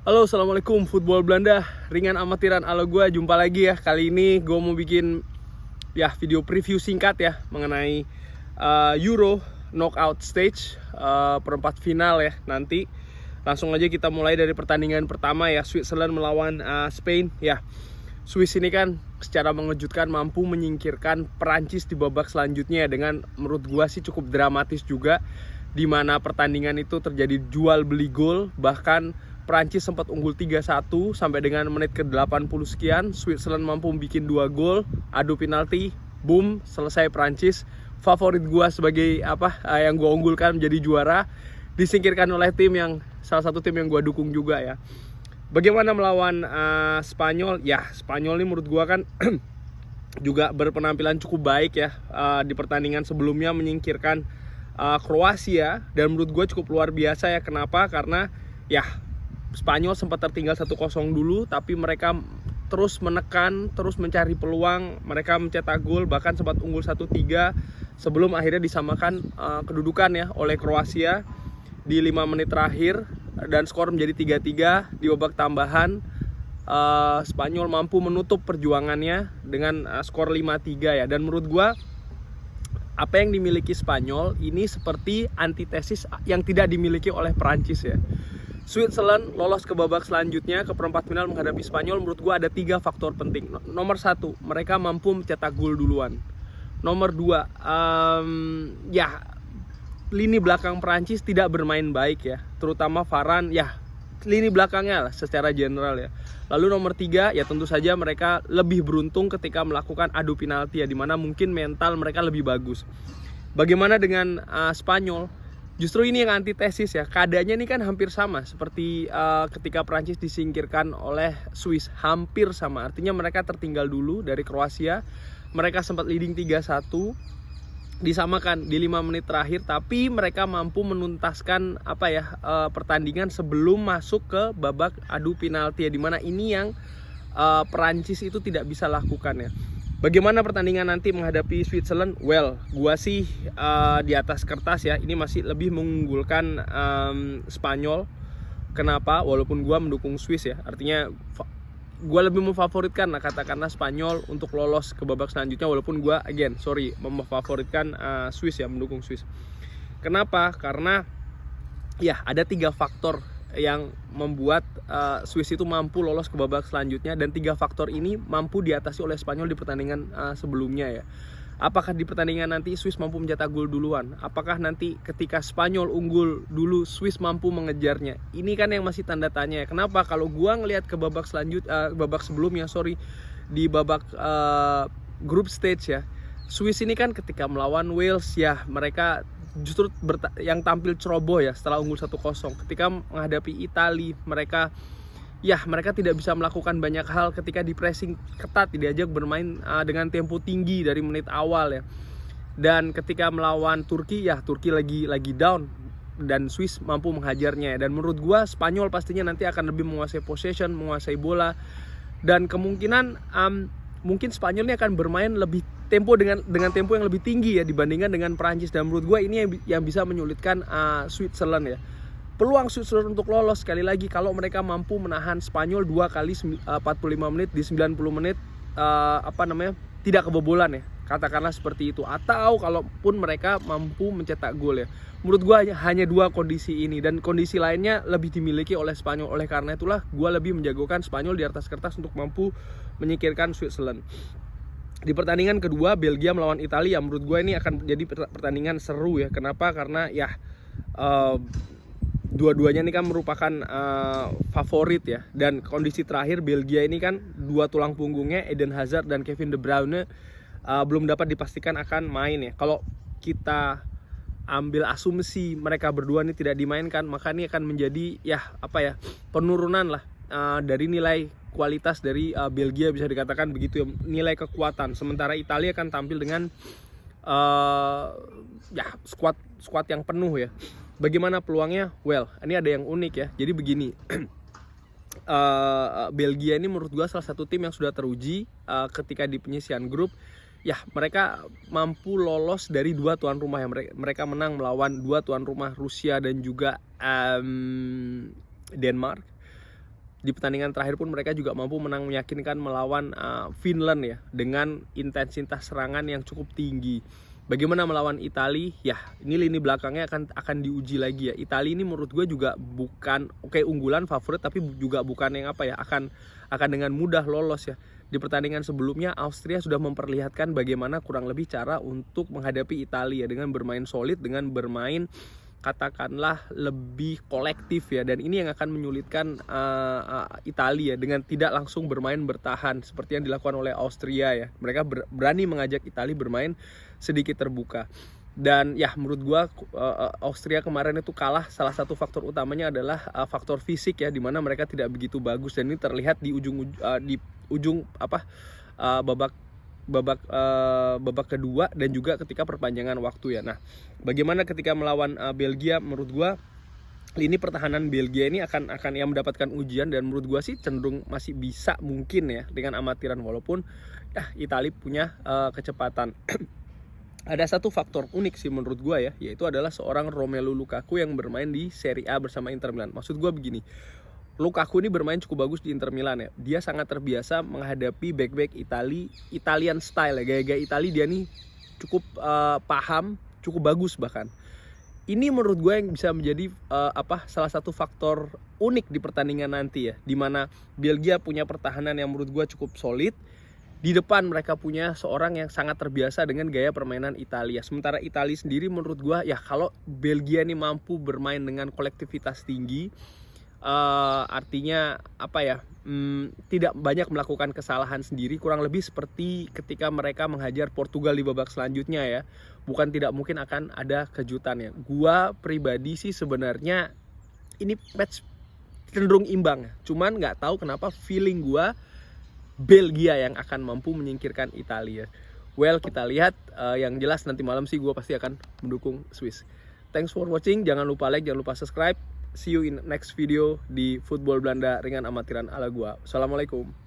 Halo, assalamualaikum Football Belanda, ringan amatiran ala gue, jumpa lagi ya. Kali ini gue mau bikin video preview singkat ya mengenai Euro knockout stage, perempat final ya nanti. Langsung aja kita mulai dari pertandingan pertama ya, Switzerland melawan Spain ya. Swiss ini kan secara mengejutkan mampu menyingkirkan Perancis di babak selanjutnya dengan menurut gue sih cukup dramatis juga, di mana pertandingan itu terjadi jual beli gol. Bahkan Perancis sempat unggul 3-1 sampai dengan menit ke-80 sekian. Switzerland mampu bikin 2 gol, adu penalti, boom, selesai Perancis. Favorit gua sebagai yang gua unggulkan menjadi juara disingkirkan oleh salah satu tim yang gua dukung juga ya. Bagaimana melawan Spanyol? Ya, Spanyol ini menurut gua kan juga berpenampilan cukup baik ya, di pertandingan sebelumnya menyingkirkan Kroasia, dan menurut gue cukup luar biasa ya. Kenapa? Karena ya Spanyol sempat tertinggal 1-0 dulu, tapi mereka terus menekan, terus mencari peluang, mereka mencetak gol, bahkan sempat unggul 1-3 sebelum akhirnya disamakan kedudukan ya oleh Kroasia di 5 menit terakhir, dan skor menjadi 3-3 di babak tambahan. Spanyol mampu menutup perjuangannya dengan skor 5-3 ya, dan menurut gua apa yang dimiliki Spanyol ini seperti antitesis yang tidak dimiliki oleh Perancis ya. Switzerland lolos ke babak selanjutnya, ke perempat final menghadapi Spanyol. Menurut gue ada 3 faktor penting. Nomor 1, mereka mampu mencetak gol duluan. Nomor 2, lini belakang Perancis tidak bermain baik ya, terutama Varane ya, lini belakangnya lah secara general ya. Lalu nomor 3, ya tentu saja mereka lebih beruntung ketika melakukan adu penalti ya, dimana mungkin mental mereka lebih bagus. Bagaimana dengan Spanyol? Justru ini yang antitesis ya, keadaannya ini kan hampir sama seperti ketika Prancis disingkirkan oleh Swiss, hampir sama. Artinya mereka tertinggal dulu dari Kroasia, mereka sempat leading 3-1, disamakan di 5 menit terakhir, tapi mereka mampu menuntaskan pertandingan sebelum masuk ke babak adu penalti ya, dimana ini yang Perancis itu tidak bisa lakukan ya. Bagaimana pertandingan nanti menghadapi Switzerland? Well, gua sih di atas kertas ya, ini masih lebih mengunggulkan Spanyol. Kenapa? Walaupun gua mendukung Swiss ya, artinya gua lebih memfavoritkan katakanlah Spanyol untuk lolos ke babak selanjutnya, walaupun gua memfavoritkan Swiss ya, mendukung Swiss. Kenapa? Karena ya ada 3 faktor yang membuat Swiss itu mampu lolos ke babak selanjutnya, dan 3 faktor ini mampu diatasi oleh Spanyol di pertandingan sebelumnya ya. Apakah di pertandingan nanti Swiss mampu mencetak gol duluan? Apakah nanti ketika Spanyol unggul dulu Swiss mampu mengejarnya? Ini kan yang masih tanda tanya ya. Kenapa? Kalau gua ngelihat ke babak sebelumnya, di babak group stage ya, Swiss ini kan ketika melawan Wales ya, mereka justru yang tampil ceroboh ya setelah unggul 1-0. Ketika menghadapi Italia, mereka tidak bisa melakukan banyak hal ketika di pressing ketat, diajak bermain dengan tempo tinggi dari menit awal ya. Dan ketika melawan Turki ya, Turki lagi down dan Swiss mampu menghajarnya ya. Dan menurut gua Spanyol pastinya nanti akan lebih menguasai possession, menguasai bola, dan kemungkinan mungkin Spanyol ini akan bermain lebih dengan tempo yang lebih tinggi ya dibandingkan dengan Perancis, dan menurut gue ini yang bisa menyulitkan Switzerland ya. Peluang Switzerland untuk lolos sekali lagi kalau mereka mampu menahan Spanyol 2 kali 45 menit di 90 menit tidak kebobolan ya, katakanlah seperti itu, atau kalaupun mereka mampu mencetak gol ya. Menurut gue hanya 2 kondisi ini, dan kondisi lainnya lebih dimiliki oleh Spanyol. Oleh karena itulah gue lebih menjagokan Spanyol di atas kertas untuk mampu menyingkirkan Switzerland. Di pertandingan kedua, Belgia melawan Italia, menurut gue ini akan jadi pertandingan seru ya. Kenapa? Karena ya dua-duanya ini kan merupakan favorit ya, dan kondisi terakhir Belgia ini kan 2 tulang punggungnya, Eden Hazard dan Kevin De Bruyne, belum dapat dipastikan akan main ya. Kalau kita ambil asumsi mereka berdua ini tidak dimainkan, maka ini akan menjadi penurunan lah dari nilai kualitas dari Belgia, bisa dikatakan begitu ya, nilai kekuatan. Sementara Italia akan tampil dengan squad yang penuh ya. Bagaimana peluangnya? Well, ini ada yang unik ya. Jadi begini, Belgia ini menurut gua salah satu tim yang sudah teruji ketika di penyisian grup. Ya, mereka mampu lolos dari 2 tuan rumah ya. Mereka menang melawan 2 tuan rumah, Rusia dan juga Denmark. Di pertandingan terakhir pun mereka juga mampu menang meyakinkan melawan Finland ya, dengan intensitas serangan yang cukup tinggi. Bagaimana melawan Italia? Ya, ini lini belakangnya akan diuji lagi ya. Italia ini menurut gue juga bukan unggulan favorit, tapi juga bukan yang akan dengan mudah lolos ya. Di pertandingan sebelumnya Austria sudah memperlihatkan bagaimana kurang lebih cara untuk menghadapi Italia dengan bermain solid, dengan bermain katakanlah lebih kolektif ya, dan ini yang akan menyulitkan Italia dengan tidak langsung bermain bertahan seperti yang dilakukan oleh Austria ya. Mereka berani mengajak Italia bermain sedikit terbuka. Dan ya menurut gua Austria kemarin itu kalah, salah satu faktor utamanya adalah faktor fisik ya, dimana mereka tidak begitu bagus, dan ini terlihat di ujung babak kedua dan juga ketika perpanjangan waktu ya. Nah, bagaimana ketika melawan Belgia? Menurut gua lini pertahanan Belgia ini akan yang mendapatkan ujian, dan menurut gua sih cenderung masih bisa mungkin ya dengan amatiran, walaupun Italia punya kecepatan. Ada satu faktor unik sih menurut gua ya, yaitu adalah seorang Romelu Lukaku yang bermain di Serie A bersama Inter Milan. Maksud gua begini, Lukaku ini bermain cukup bagus di Inter Milan ya. Dia sangat terbiasa menghadapi back-back Italian style ya. Gaya-gaya Itali dia nih cukup paham, cukup bagus bahkan. Ini menurut gue yang bisa menjadi salah satu faktor unik di pertandingan nanti ya, dimana Belgia punya pertahanan yang menurut gue cukup solid. Di depan mereka punya seorang yang sangat terbiasa dengan gaya permainan Italia. Sementara Italia sendiri menurut gue ya, kalau Belgia ini mampu bermain dengan kolektivitas tinggi, artinya tidak banyak melakukan kesalahan sendiri, kurang lebih seperti ketika mereka menghajar Portugal di babak selanjutnya ya. Bukan tidak mungkin akan ada kejutan ya. Gua pribadi sih sebenarnya ini match cenderung imbang ya. Cuman nggak tahu kenapa feeling gua Belgia yang akan mampu menyingkirkan Italia. Well, kita lihat. Yang jelas nanti malam sih gua pasti akan mendukung Swiss. Thanks for watching. Jangan lupa like, jangan lupa subscribe. See you in next video di Football Belanda ringan amatiran ala gua. Assalamualaikum.